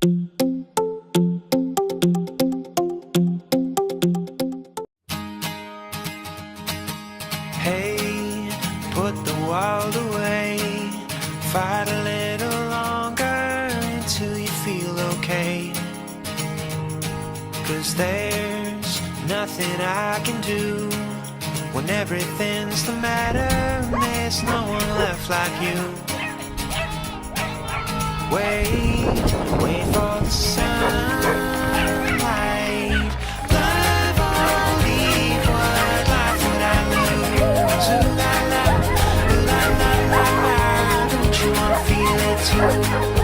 Hey, put the world away. Fight a little longer until you feel okay. 'Cause there's nothing I can do when everything's the matter. There's no one left like you. Wait for the sunlight. Love or leave, what life would I lose? Ooh la la, ooh la la la la. Don't you wanna feel it too?